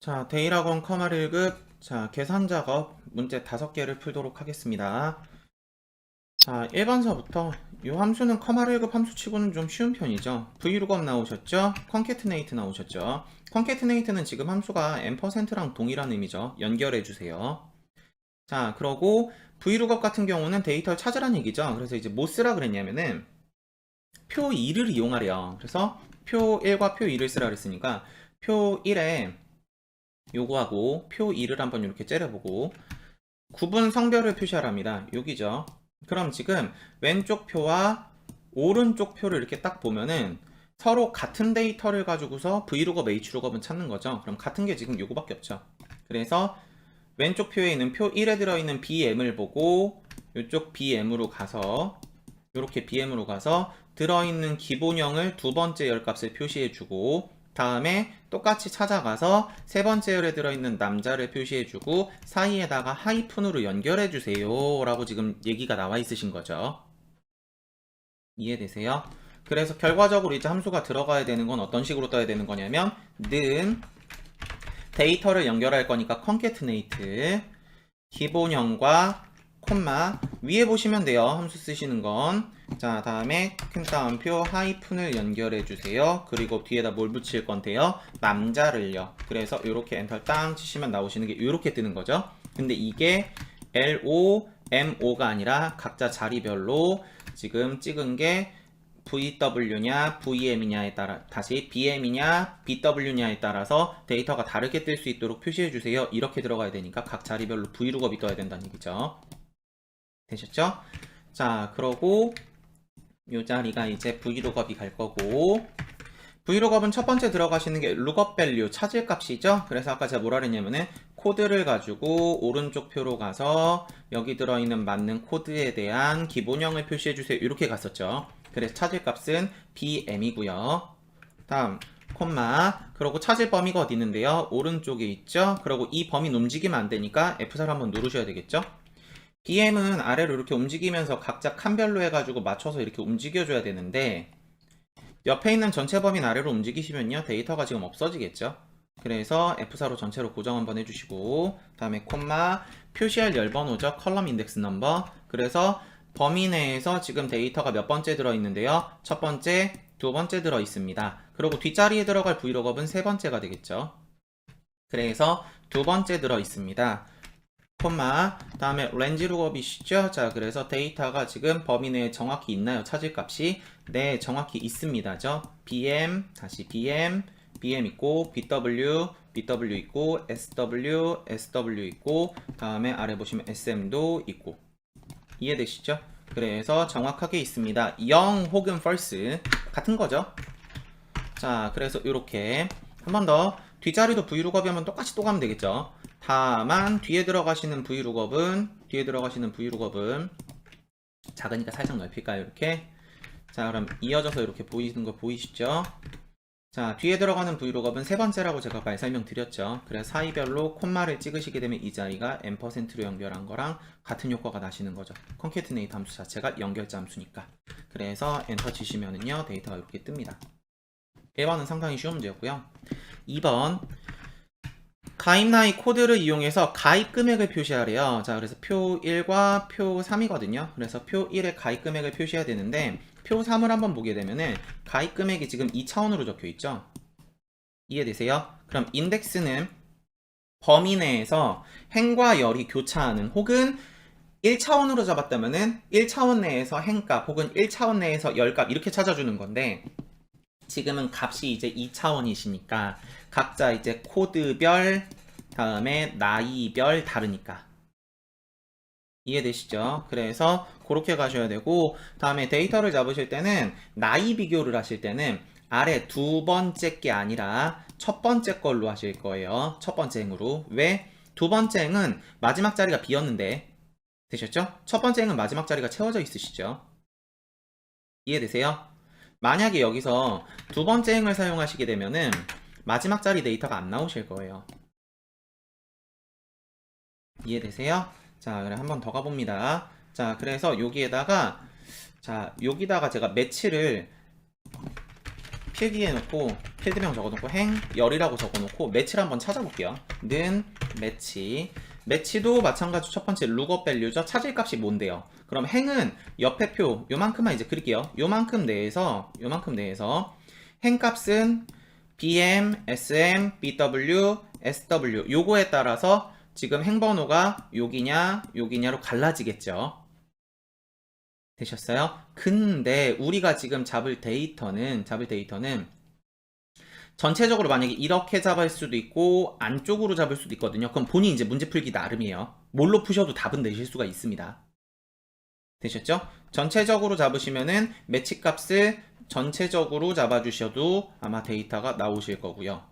자, 데일학원 커말 1급, 자, 계산 작업 문제 5개를 풀도록 하겠습니다. 자, 1번서부터 이 함수는 커말 1급 함수치고는 좀 쉬운 편이죠. vlookup 나오셨죠? concatenate 나오셨죠? concatenate는 지금 함수가 %랑 동일한 의미죠. 연결해주세요. 자, 그러고 vlookup 같은 경우는 데이터를 찾으란 얘기죠. 그래서 이제 뭐 쓰라 그랬냐면은 표 2를 이용하래요. 그래서 표 1과 표 2를 쓰라 그랬으니까 표 1에 요거하고 표 2를 한번 이렇게 째려보고 구분 성별을 표시하랍니다. 여기죠. 그럼 지금 왼쪽 표와 오른쪽 표를 이렇게 딱 보면은 서로 같은 데이터를 가지고서 vlookup, hlookup은 찾는 거죠. 그럼 같은 게 지금 요거밖에 없죠. 그래서 왼쪽 표에 있는 표 1에 들어있는 bm을 보고 이쪽 bm으로 가서 이렇게 bm으로 가서 들어있는 기본형을 두 번째 열값을 표시해주고 다음에 똑같이 찾아가서 세 번째 열에 들어있는 남자를 표시해주고 사이에다가 하이픈으로 연결해주세요 라고 지금 얘기가 나와 있으신 거죠. 이해되세요? 그래서 결과적으로 이제 함수가 들어가야 되는 건 어떤 식으로 떠야 되는 거냐면 는 데이터를 연결할 거니까 concatenate 기본형과 콤마 위에 보시면 돼요. 함수 쓰시는 건. 자, 다음에 큰 따옴표 하이픈을 연결해 주세요. 그리고 뒤에다 뭘 붙일 건데요? 남자를요. 그래서 이렇게 엔터 땅 치시면 나오시는 게 이렇게 뜨는 거죠. 근데 이게 LO, MO가 아니라 각자 자리별로 지금 찍은 게 VW냐, VM이냐에 따라 다시 BM이냐, BW냐에 따라서 데이터가 다르게 뜰 수 있도록 표시해 주세요. 이렇게 들어가야 되니까 각 자리별로 vlookup이 떠야 된다는 얘기죠. 되셨죠? 자, 그러고 이 자리가 이제 vlookup이 갈 거고 vlookup은 첫 번째 들어가시는 게 lookup value 찾을 값이죠. 그래서 아까 제가 뭐라 그랬냐면은 코드를 가지고 오른쪽 표로 가서 여기 들어있는 맞는 코드에 대한 기본형을 표시해 주세요. 이렇게 갔었죠. 그래서 찾을 값은 bm이고요. 다음 콤마 그리고 찾을 범위가 어디 있는데요? 오른쪽에 있죠. 그리고 이 범위는 움직이면 안 되니까 F4를 한번 누르셔야 되겠죠. BM은 아래로 이렇게 움직이면서 각자 칸별로 해가지고 맞춰서 이렇게 움직여줘야 되는데 옆에 있는 전체 범위는 아래로 움직이시면요 데이터가 지금 없어지겠죠. 그래서 F4로 전체로 고정 한번 해주시고 다음에 콤마 표시할 열번호죠. 컬럼 인덱스 넘버. 그래서 범위 내에서 지금 데이터가 몇 번째 들어있는데요. 첫 번째, 두 번째 들어있습니다. 그리고 뒷자리에 들어갈 vlookup은 세 번째가 되겠죠. 그래서 두 번째 들어있습니다. 콤마 다음에 range lookup이시죠. 자, 그래서 데이터가 지금 범위 내에 정확히 있나요? 찾을 값이 네, 정확히 있습니다죠. bm 다시 bm bm 있고 bw bw 있고 sw sw 있고 다음에 아래 보시면 sm도 있고 이해되시죠? 그래서 정확하게 있습니다. 0 혹은 false 같은 거죠. 자, 그래서 이렇게 한 번 더 뒷자리도 vlookup이 하면 똑같이 또 가면 되겠죠. 다만 뒤에 들어가시는 vlookup은 작으니까 살짝 넓힐까요? 이렇게. 자, 그럼 이어져서 이렇게 보이는 거 보이시죠? 자, 뒤에 들어가는 vlookup은 세 번째라고 제가 말 설명드렸죠. 그래서 사이별로 콤마를 찍으시게 되면 이 자리가 %로 연결한 거랑 같은 효과가 나시는 거죠. concatenate 함수 자체가 연결자 함수니까. 그래서 엔터 치시면은요 데이터가 이렇게 뜹니다. 1번은 상당히 쉬운 문제였고요. 2번 가입 나이 코드를 이용해서 가입 금액을 표시하래요. 자, 그래서 표 1과 표 3이거든요. 그래서 표 1에 가입 금액을 표시해야 되는데 표 3을 한번 보게 되면은 가입 금액이 지금 2차원으로 적혀 있죠. 이해되세요? 그럼 인덱스는 범위 내에서 행과 열이 교차하는 혹은 1차원으로 잡았다면은 1차원 내에서 행값 혹은 1차원 내에서 열값 이렇게 찾아주는 건데 지금은 값이 이제 2차원이시니까 각자 이제 코드별 다음에 나이별 다르니까 이해되시죠? 그래서 그렇게 가셔야 되고 다음에 데이터를 잡으실 때는 나이 비교를 하실 때는 아래 두 번째 게 아니라 첫 번째 걸로 하실 거예요. 첫 번째 행으로. 왜? 두 번째 행은 마지막 자리가 비었는데 되셨죠? 첫 번째 행은 마지막 자리가 채워져 있으시죠? 이해되세요? 만약에 여기서 두 번째 행을 사용하시게 되면은 마지막 자리 데이터가 안 나오실 거예요. 이해되세요? 자, 그래 한번 더 가봅니다. 자, 그래서 여기에다가 자, 여기다가 제가 매치를 필기해 놓고 필드명 적어놓고 행 열이라고 적어놓고 매치를 한번 찾아볼게요. 는 매치. 매치도 마찬가지 첫 번째 룩업 밸류죠. 찾을 값이 뭔데요? 그럼 행은 옆에 표 요만큼만 이제 그릴게요. 요만큼 내에서 행 값은 BM, SM, BW, SW 요거에 따라서 지금 행번호가 여기냐로 갈라지겠죠. 되셨어요? 근데 우리가 지금 잡을 데이터는 전체적으로 만약에 이렇게 잡을 수도 있고 안쪽으로 잡을 수도 있거든요. 그럼 본인이 이제 문제 풀기 나름이에요. 뭘로 푸셔도 답은 내실 수가 있습니다. 되셨죠? 전체적으로 잡으시면은 매치 값을 전체적으로 잡아주셔도 아마 데이터가 나오실 거고요.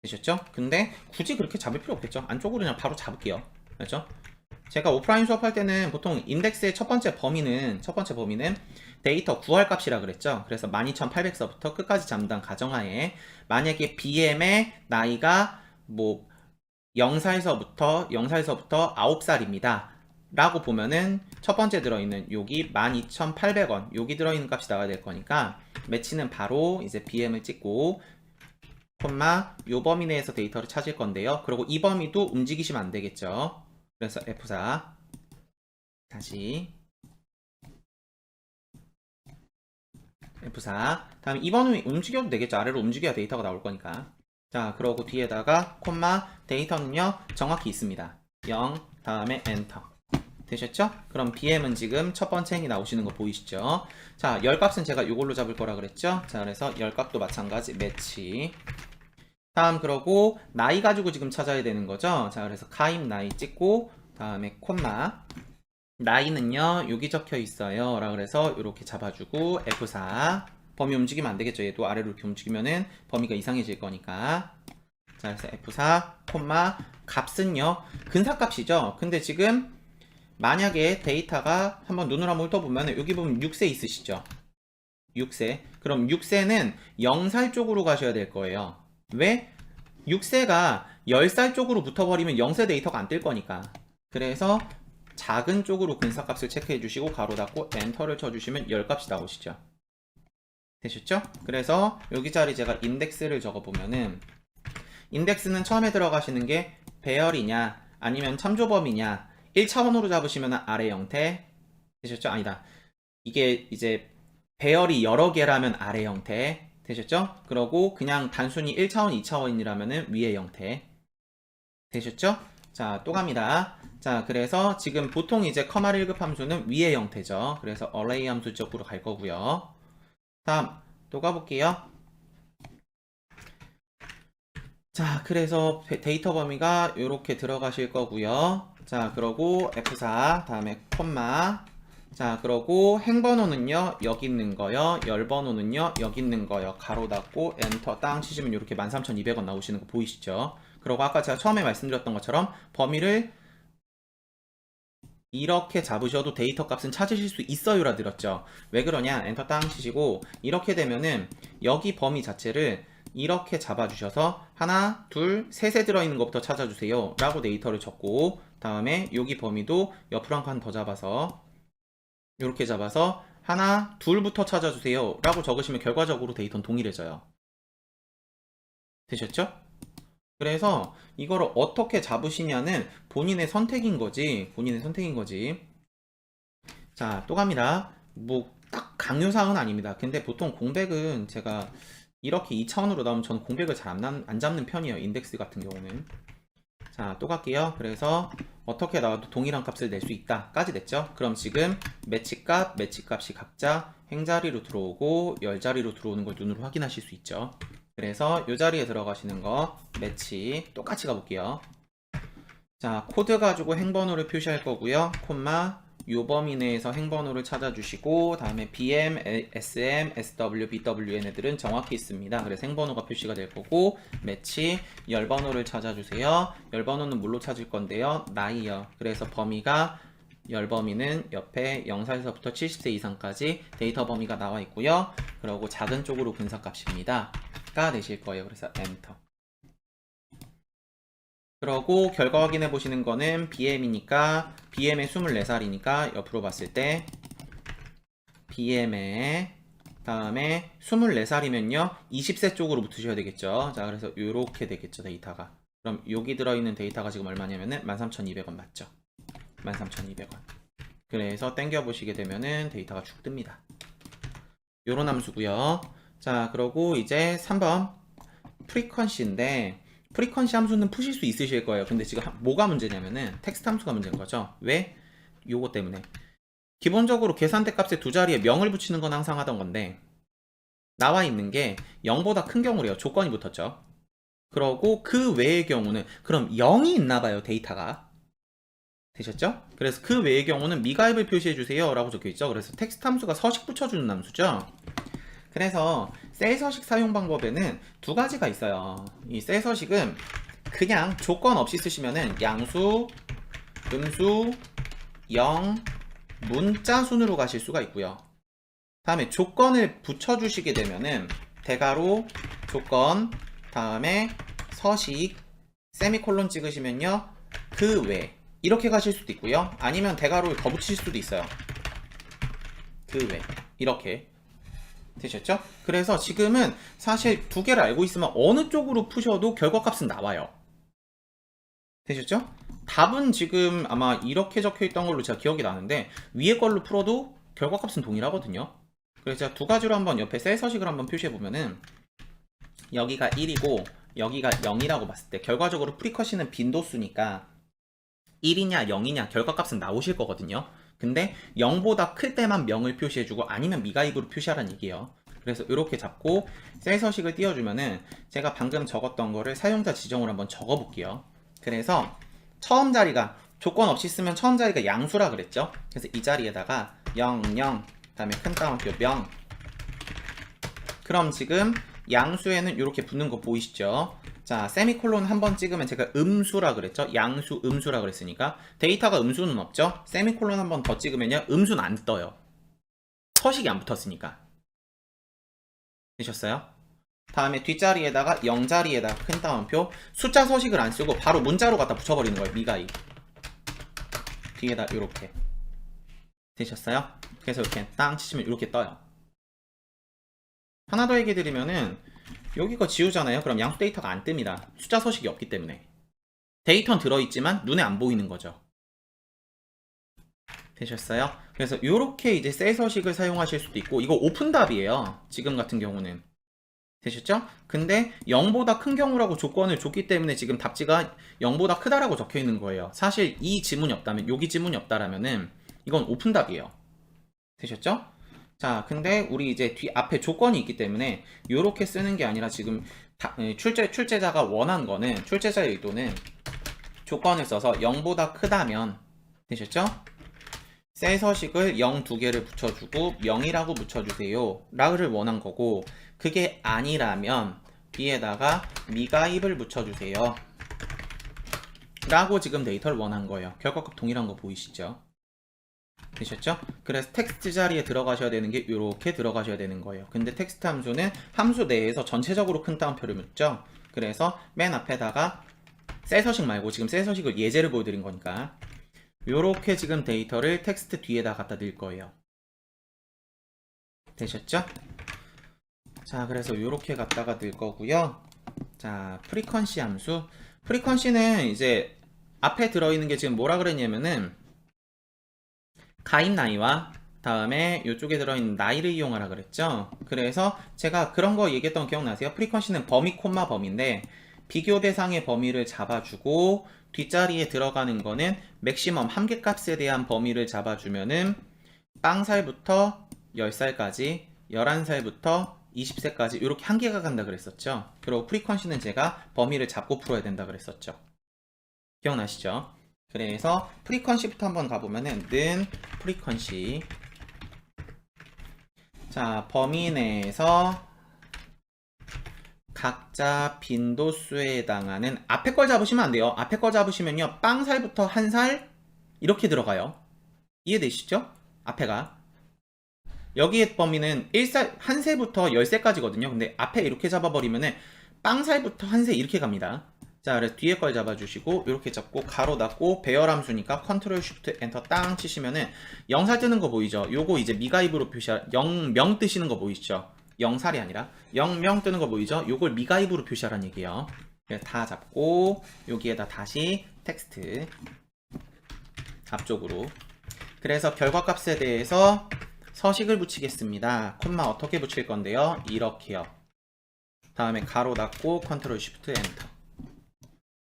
되셨죠? 근데 굳이 그렇게 잡을 필요 없겠죠? 안쪽으로 그냥 바로 잡을게요. 그렇죠? 제가 오프라인 수업할 때는 보통 인덱스의 첫 번째 범위는 데이터 구할 값이라 그랬죠. 그래서 12800서부터 끝까지 잡는다는 가정하에 만약에 BM의 나이가 뭐 0살서부터 9살입니다. 라고 보면은 첫 번째 들어있는 여기 12,800원 여기 들어있는 값이 나와야 될 거니까 매치는 바로 이제 BM을 찍고 콤마 요 범위 내에서 데이터를 찾을 건데요. 그리고 이 범위도 움직이시면 안 되겠죠. 그래서 F4 다시 F4 다음에 2번은 움직여도 되겠죠. 아래로 움직여야 데이터가 나올 거니까. 자, 그러고 뒤에다가 콤마 데이터는요 정확히 있습니다. 0 다음에 엔터. 되셨죠? 그럼 BM은 지금 첫 번째 행이 나오시는 거 보이시죠? 자, 열 값은 제가 이걸로 잡을 거라 그랬죠? 자, 그래서 열 값도 마찬가지 매치. 다음 그러고 나이 가지고 지금 찾아야 되는 거죠. 자, 그래서 가입 나이 찍고 다음에 콤마 나이는요 여기 적혀 있어요 라 그래서 이렇게 잡아주고 F4 범위 움직이면 안 되겠죠. 얘도 아래로 이렇게 움직이면은 범위가 이상해질 거니까. 자, 그래서 F4 콤마 값은요 근사값이죠. 근데 지금 만약에 데이터가 한번 눈으로 한번 훑어보면 여기 보면 6세 있으시죠. 6세. 그럼 6세는 0살 쪽으로 가셔야 될 거예요. 왜? 6세가 10살 쪽으로 붙어버리면 0세 데이터가 안 뜰 거니까. 그래서 작은 쪽으로 근사값을 체크해 주시고 가로 닫고 엔터를 쳐주시면 10값이 나오시죠. 되셨죠? 그래서 여기 자리 제가 인덱스를 적어보면은 인덱스는 처음에 들어가시는 게 배열이냐 아니면 참조범위냐 1차원으로 잡으시면 아래 형태. 되셨죠? 아니다. 이게 이제 배열이 여러 개라면 아래 형태. 되셨죠? 그러고 그냥 단순히 1차원, 2차원이라면 위의 형태. 되셨죠? 자, 또 갑니다. 자, 그래서 지금 보통 이제 커마를 1급 함수는 위의 형태죠. 그래서 array 함수 쪽으로 갈 거고요. 다음 또 가볼게요. 자, 그래서 데이터 범위가 이렇게 들어가실 거고요. 자, 그러고 F4 다음에 콤마. 자, 그러고 행번호는요 여기 있는 거요, 열번호는요 여기 있는 거요. 가로 닫고 엔터 땅 치시면 이렇게 13,200원 나오시는 거 보이시죠? 그리고 아까 제가 처음에 말씀드렸던 것처럼 범위를 이렇게 잡으셔도 데이터 값은 찾으실 수 있어요 라 드렸죠. 왜 그러냐, 엔터 땅 치시고 이렇게 되면은 여기 범위 자체를 이렇게 잡아주셔서 하나, 둘, 셋에 들어있는 것부터 찾아주세요 라고 데이터를 적고 다음에 여기 범위도 옆으로 한 칸 더 잡아서 이렇게 잡아서 하나, 둘부터 찾아주세요 라고 적으시면 결과적으로 데이터는 동일해져요. 되셨죠? 그래서 이거를 어떻게 잡으시냐는 본인의 선택인 거지. 자, 또 갑니다. 뭐 딱 강요사항은 아닙니다. 근데 보통 공백은 제가 이렇게 2차원으로 나오면 저는 공백을 잘 안 잡는 편이에요. 인덱스 같은 경우는. 자, 또 갈게요. 그래서 어떻게 나와도 동일한 값을 낼 수 있다 까지 됐죠. 그럼 지금 매치값이 각자 행자리로 들어오고 열자리로 들어오는 걸 눈으로 확인하실 수 있죠. 그래서 이 자리에 들어가시는 거 매치 똑같이 가볼게요. 자, 코드 가지고 행번호를 표시할 거고요. 콤마 요 범위 내에서 행번호를 찾아주시고 다음에 BM, SM, SW, BW 얘네들은 정확히 있습니다. 그래서 행번호가 표시가 될 거고 매치 열번호를 찾아주세요. 열번호는 뭘로 찾을 건데요? 나이요. 그래서 범위가 열범위는 옆에 0살서부터 70세 이상까지 데이터 범위가 나와 있고요. 그리고 작은 쪽으로 분사값입니다 가 되실 거예요. 그래서 엔터. 그러고 결과 확인해 보시는 거는 BM이니까 BM의 24살이니까 옆으로 봤을 때 BM의 다음에 24살이면요 20세 쪽으로 붙으셔야 되겠죠. 자, 그래서 요렇게 되겠죠, 데이터가. 그럼 여기 들어있는 데이터가 지금 얼마냐면은 13,200원 맞죠? 13,200원. 그래서 땡겨 보시게 되면은 데이터가 쭉 뜹니다. 요런 함수고요. 자, 그러고 이제 3번 프리퀀시인데, 프리퀀시 함수는 푸실 수 있으실 거예요. 근데 지금 뭐가 문제냐면은 텍스트 함수가 문제인 거죠. 왜? 요거 때문에. 기본적으로 계산대 값에 두 자리에 명을 붙이는 건 항상 하던 건데, 나와 있는 게 0보다 큰 경우래요. 조건이 붙었죠. 그러고 그 외의 경우는, 그럼 0이 있나 봐요, 데이터가. 되셨죠? 그래서 그 외의 경우는 미가입을 표시해주세요 라고 적혀있죠. 그래서 텍스트 함수가 서식 붙여주는 함수죠. 그래서 셀 서식 사용 방법에는 두 가지가 있어요. 이 셀 서식은 그냥 조건 없이 쓰시면은 양수, 음수, 영, 문자 순으로 가실 수가 있고요. 다음에 조건을 붙여주시게 되면은 대괄호, 조건, 다음에 서식, 세미콜론 찍으시면요 그 외 이렇게 가실 수도 있고요. 아니면 대괄호를 더 붙이실 수도 있어요. 그 외 이렇게 되셨죠? 그래서 지금은 사실 두 개를 알고 있으면 어느 쪽으로 푸셔도 결과값은 나와요. 되셨죠? 답은 지금 아마 이렇게 적혀 있던 걸로 제가 기억이 나는데 위에 걸로 풀어도 결과값은 동일하거든요. 그래서 제가 두 가지로 한번 옆에 셀 서식을 한번 표시해 보면은 여기가 1이고 여기가 0이라고 봤을 때 결과적으로 프리컷시는 빈도수니까 1이냐 0이냐 결과값은 나오실 거거든요. 근데 0보다 클 때만 명을 표시해주고 아니면 미가입으로 표시하라는 얘기예요. 그래서 이렇게 잡고 셀 서식을 띄워주면은 제가 방금 적었던 거를 사용자 지정으로 한번 적어볼게요. 그래서 처음 자리가 조건 없이 쓰면 처음 자리가 양수라 그랬죠. 그래서 이 자리에다가 0, 0 다음에 큰 따옴표 명. 그럼 지금 양수에는 이렇게 붙는 거 보이시죠? 자, 세미콜론 한번 찍으면 제가 음수라 그랬죠? 양수, 음수라 그랬으니까 데이터가 음수는 없죠? 세미콜론 한번 더 찍으면요 음수는 안 떠요. 서식이 안 붙었으니까. 되셨어요? 다음에 뒷자리에다가 0자리에다가 큰 따옴표 숫자 서식을 안 쓰고 바로 문자로 갖다 붙여버리는 거예요. 미가입 뒤에다 이렇게. 되셨어요? 그래서 이렇게 땅 치시면 이렇게 떠요. 하나 더 얘기 드리면은 여기 거 지우잖아요. 그럼 양수 데이터가 안 뜹니다. 숫자 서식이 없기 때문에. 데이터는 들어있지만 눈에 안 보이는 거죠. 되셨어요? 그래서 이렇게 이제 셀 서식을 사용하실 수도 있고, 이거 오픈 답이에요. 지금 같은 경우는. 되셨죠? 근데 0보다 큰 경우라고 조건을 줬기 때문에 지금 답지가 0보다 크다라고 적혀 있는 거예요. 사실 이 지문이 없다면, 여기 지문이 없다라면은 이건 오픈 답이에요. 되셨죠? 자, 근데 우리 이제 뒤 앞에 조건이 있기 때문에 이렇게 쓰는 게 아니라 지금 출제자가 원한 거는, 출제자의 의도는 조건을 써서 0보다 크다면, 되셨죠? 셀 서식을 0 두 개를 붙여주고 0이라고 붙여주세요 라를 원한 거고, 그게 아니라면 뒤에다가 미가입을 붙여주세요 라고 지금 데이터를 원한 거예요. 결과값 동일한 거 보이시죠? 되셨죠? 그래서 텍스트 자리에 들어가셔야 되는 게 이렇게 들어가셔야 되는 거예요. 근데 텍스트 함수는 함수 내에서 전체적으로 큰 따옴표를 묻죠. 그래서 맨 앞에다가 셀 서식 말고, 지금 셀 서식을 예제를 보여드린 거니까 요렇게 지금 데이터를 텍스트 뒤에다 갖다 넣을 거예요. 되셨죠? 자, 그래서 요렇게 갖다가 넣을 거고요. 자, 프리퀀시 함수. 프리퀀시는 이제 앞에 들어있는 게 지금 뭐라 그랬냐면은 가입 나이와 다음에 이쪽에 들어있는 나이를 이용하라 그랬죠. 그래서 제가 그런 거 얘기했던 거 기억나세요? 프리퀀시는 범위 콤마 범위인데 비교 대상의 범위를 잡아주고 뒷자리에 들어가는 거는 맥시멈 한계값에 대한 범위를 잡아주면은 빵살부터 10살까지 11살부터 20세까지 이렇게 한계가 간다 그랬었죠. 그리고 프리퀀시는 제가 범위를 잡고 풀어야 된다 그랬었죠. 기억나시죠? 그래서 프리퀀시부터 한번 가보면은 는 프리퀀시. 자, 범위 내에서 각자 빈도수에 해당하는 앞에 걸 잡으시면 안 돼요. 앞에 걸 잡으시면요 빵살부터 1살 이렇게 들어가요. 이해되시죠? 앞에가 여기에 범위는 1살, 1세부터 10세까지거든요. 근데 앞에 이렇게 잡아버리면은 빵살부터 1세 이렇게 갑니다. 자, 그래서 뒤에 걸 잡아주시고 이렇게 잡고 가로 닫고 배열 함수니까 컨트롤 쉬프트 엔터 땅 치시면은 0살 뜨는 거 보이죠? 요거 이제 미가입으로 표시하 0명 뜨시는 거 보이시죠? 0살이 아니라 0명 뜨는 거 보이죠? 요걸 미가입으로 표시하라는 얘기예요. 그래서 다 잡고 여기에다 다시 텍스트 앞쪽으로. 그래서 결과값에 대해서 서식을 붙이겠습니다. 콤마 어떻게 붙일 건데요? 이렇게요. 다음에 가로 닫고 컨트롤 쉬프트 엔터.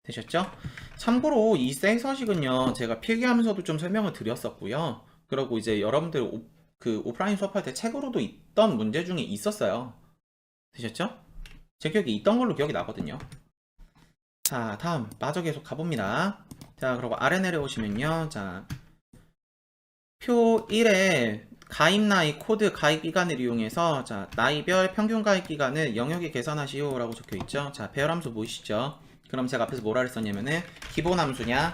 되셨죠? 참고로 이 셀 서식은요, 제가 필기하면서도 좀 설명을 드렸었고요. 그리고 이제 여러분들 오프라인 수업할 때 책으로도 있던 문제 중에 있었어요. 되셨죠? 제 기억에 있던 걸로 기억이 나거든요. 자, 다음 마저 계속 가봅니다. 자, 그리고 아래 내려오시면요. 자, 표 1에 가입 나이 코드 가입 기간을 이용해서 자, 나이별 평균 가입 기간을 영역에 계산하시오 라고 적혀 있죠. 자, 배열 함수 보이시죠? 그럼 제가 앞에서 뭐라 그랬었냐면은 기본 함수냐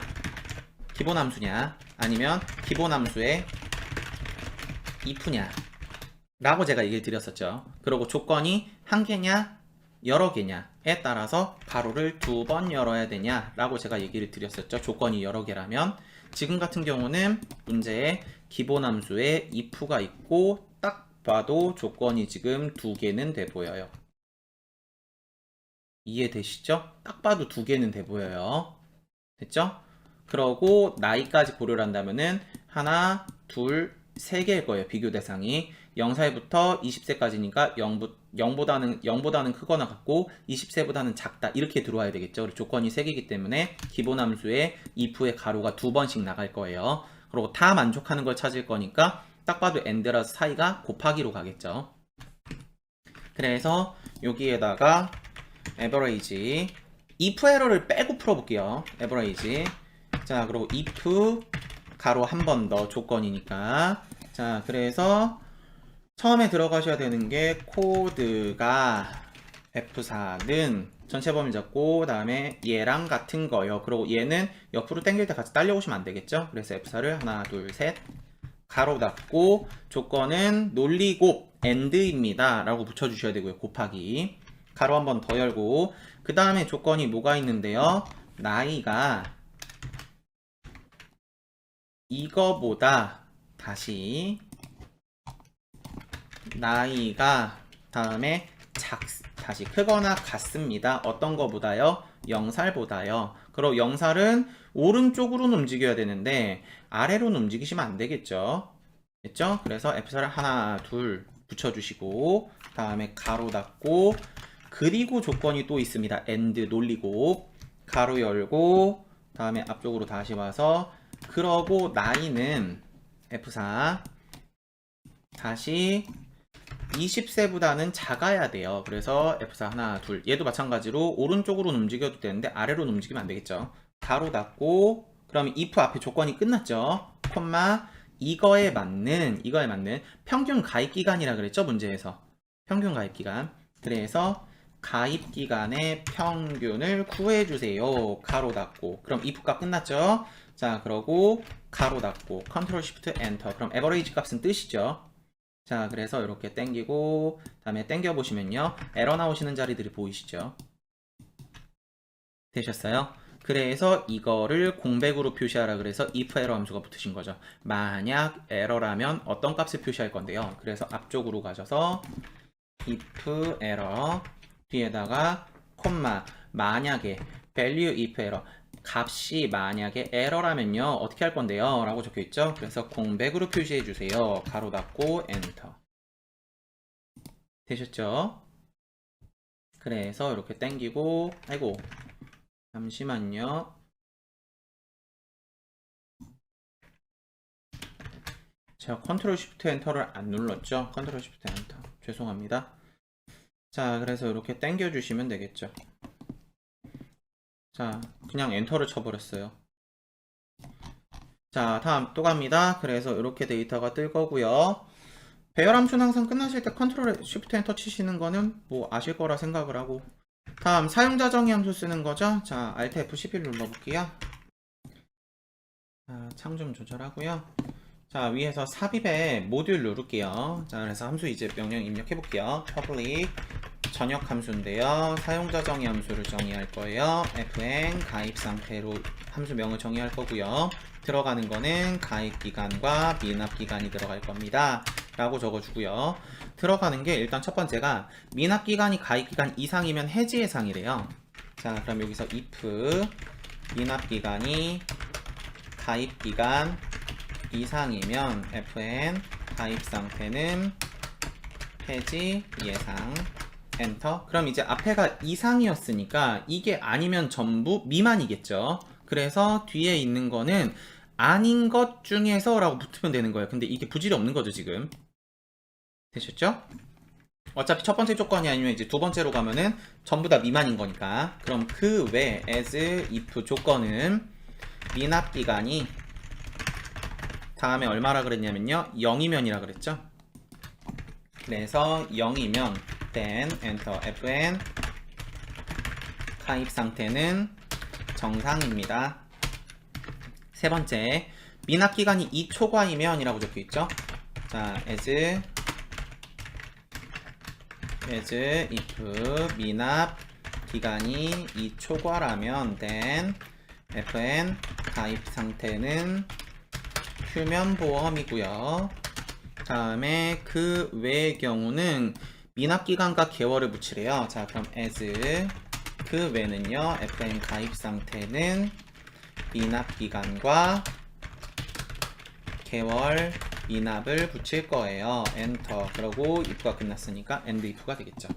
아니면 기본 함수의 if냐 라고 제가 얘기를 드렸었죠. 그리고 조건이 한 개냐 여러 개냐에 따라서 가로를 2번 열어야 되냐 라고 제가 얘기를 드렸었죠. 조건이 여러 개라면. 지금 같은 경우는 문제에 기본 함수에 if가 있고 딱 봐도 조건이 지금 2개는 돼 보여요. 이해되시죠? 딱 봐도 2개는 돼 보여요. 됐죠? 그러고 나이까지 고려를 한다면은 하나, 둘, 3개일 거예요. 비교 대상이 0살부터 20세까지니까 0보다는 크거나 같고 20세보다는 작다 이렇게 들어와야 되겠죠. 그리고 조건이 3개이기 때문에 기본 함수에 if의 가로가 2번씩 나갈 거예요. 그리고 다 만족하는 걸 찾을 거니까 딱 봐도 and라서 사이가 곱하기로 가겠죠. 그래서 여기에다가 average if 에러를 빼고 풀어볼게요. average. 자, 그리고 if 가로 한 번 더 조건이니까. 자, 그래서 처음에 들어가셔야 되는 게 코드가 F4는 전체 범위 잡고 다음에 얘랑 같은 거요. 그리고 얘는 옆으로 당길 때 같이 딸려오시면 안 되겠죠. 그래서 F4를 하나, 둘, 셋 가로 닫고 조건은 논리곱 and입니다 라고 붙여주셔야 되고요. 곱하기 가로 한 번 더 열고 그 다음에 조건이 뭐가 있는데요. 나이가 이거보다 다시 나이가 다음에 다시 크거나 같습니다. 어떤 거보다요? 0살보다요. 그리고 0살은 오른쪽으로는 움직여야 되는데 아래로는 움직이시면 안 되겠죠. 됐죠? 그래서 F4를 하나, 둘 붙여주시고 다음에 가로 닫고 그리고 조건이 또 있습니다. and 놀리고 가로 열고 다음에 앞쪽으로 다시 와서 그러고 나이는 F4 다시 20세보다는 작아야 돼요. 그래서 F4 하나 둘 얘도 마찬가지로 오른쪽으로는 움직여도 되는데 아래로는 움직이면 안 되겠죠. 가로 닫고 그럼 if 앞에 조건이 끝났죠. 콤마 이거에 맞는 평균 가입기간이라 그랬죠. 문제에서 평균 가입기간. 그래서 가입기간의 평균을 구해주세요. 가로 닫고 그럼 if가 끝났죠. 자, 그러고 가로 닫고 컨트롤 쉬프트 엔터. 그럼 에버리지 값은 뜻이죠. 자, 그래서 이렇게 땡기고 다음에 땡겨 보시면요 에러 나오시는 자리들이 보이시죠. 되셨어요? 그래서 이거를 공백으로 표시하라 그래서 if 에러 함수가 붙으신 거죠. 만약 에러라면 어떤 값을 표시할 건데요. 그래서 앞쪽으로 가셔서 if 에러 뒤에다가 콤마 만약에 value if 에러 값이 만약에 에러라면요 어떻게 할 건데요 라고 적혀 있죠. 그래서 공백으로 표시해 주세요. 가로 닫고 엔터. 되셨죠? 그래서 이렇게 땡기고 아이고 잠시만요. 제가 컨트롤 쉬프트 엔터를 안 눌렀죠. 컨트롤 쉬프트 엔터 죄송합니다. 자, 그래서 이렇게 땡겨 주시면 되겠죠. 자, 그냥 엔터를 쳐버렸어요. 자, 다음 또 갑니다. 그래서 이렇게 데이터가 뜰 거고요. 배열 함수는 항상 끝나실 때 컨트롤 쉬프트 엔터 치시는 거는 뭐 아실 거라 생각을 하고. 다음 사용자 정의 함수 쓰는 거죠. 자, Alt F11 눌러볼게요. 자, 창 좀 조절하고요. 자, 위에서 삽입에 모듈 누를게요. 자, 그래서 함수 이제 명령 입력해 볼게요. public 전역 함수인데요. 사용자 정의 함수를 정의할 거예요. fn 가입 상태로 함수명을 정의할 거고요. 들어가는 거는 가입 기간과 미납 기간이 들어갈 겁니다. 라고 적어주고요. 들어가는 게 일단 첫 번째가 미납 기간이 가입 기간 이상이면 해지 예상이래요. 자, 그럼 여기서 if 미납 기간이 가입 기간 이상이면 fn 가입 상태는 해지 예상 엔터. 그럼 이제 앞에가 이상이었으니까 이게 아니면 전부 미만이겠죠. 그래서 뒤에 있는 거는 아닌 것 중에서 라고 붙으면 되는 거예요. 근데 이게 부질이 없는 거죠 지금. 되셨죠? 어차피 첫 번째 조건이 아니면 이제 두 번째로 가면은 전부 다 미만인 거니까. 그럼 그 외 as if 조건은 미납 기간이 다음에 얼마라 그랬냐면요 0이면이라 그랬죠. 그래서 0이면 then enter fn 가입 상태는 정상입니다. 세 번째 미납 기간이 2초과이면 이라고 적혀 있죠. 자, as if 미납 기간이 2초과라면 then fn 가입 상태는 휴면보험이고요. 다음에 그 외의 경우는 미납 기간과 개월을 붙이래요. 자, 그럼 as 그 외는요 fn 가입 상태는 미납 기간과 개월 미납을 붙일 거예요. 엔터. 그러고 if가 끝났으니까 end if가 되겠죠.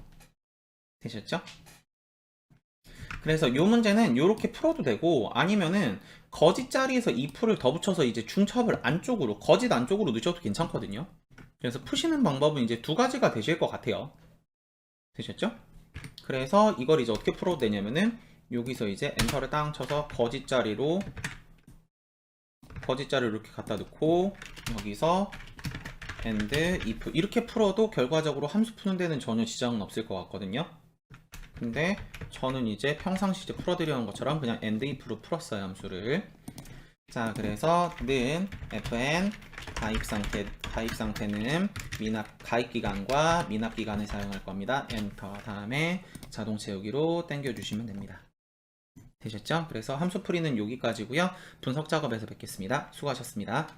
되셨죠? 그래서 이 문제는 이렇게 풀어도 되고 아니면은 거짓 자리에서 if를 더 붙여서 이제 중첩을 안쪽으로 거짓 안쪽으로 넣으셔도 괜찮거든요. 그래서 푸시는 방법은 이제 두 가지가 되실 것 같아요. 되셨죠? 그래서 이걸 이제 어떻게 풀어도 되냐면은 여기서 이제 엔터를 땅 쳐서 거짓 자리를 이렇게 갖다 놓고 여기서 and if 이렇게 풀어도 결과적으로 함수 푸는 데는 전혀 지장은 없을 것 같거든요. 근데 저는 이제 평상시 이제 풀어드리는 것처럼 그냥 and if로 풀었어요 함수를. 자, 그래서 는 fn 가입 상태는 가입 기간과 미납 기간을 사용할 겁니다. 엔터. 다음에 자동 채우기로 당겨주시면 됩니다. 되셨죠? 그래서 함수 풀이는 여기까지고요. 분석 작업에서 뵙겠습니다. 수고하셨습니다.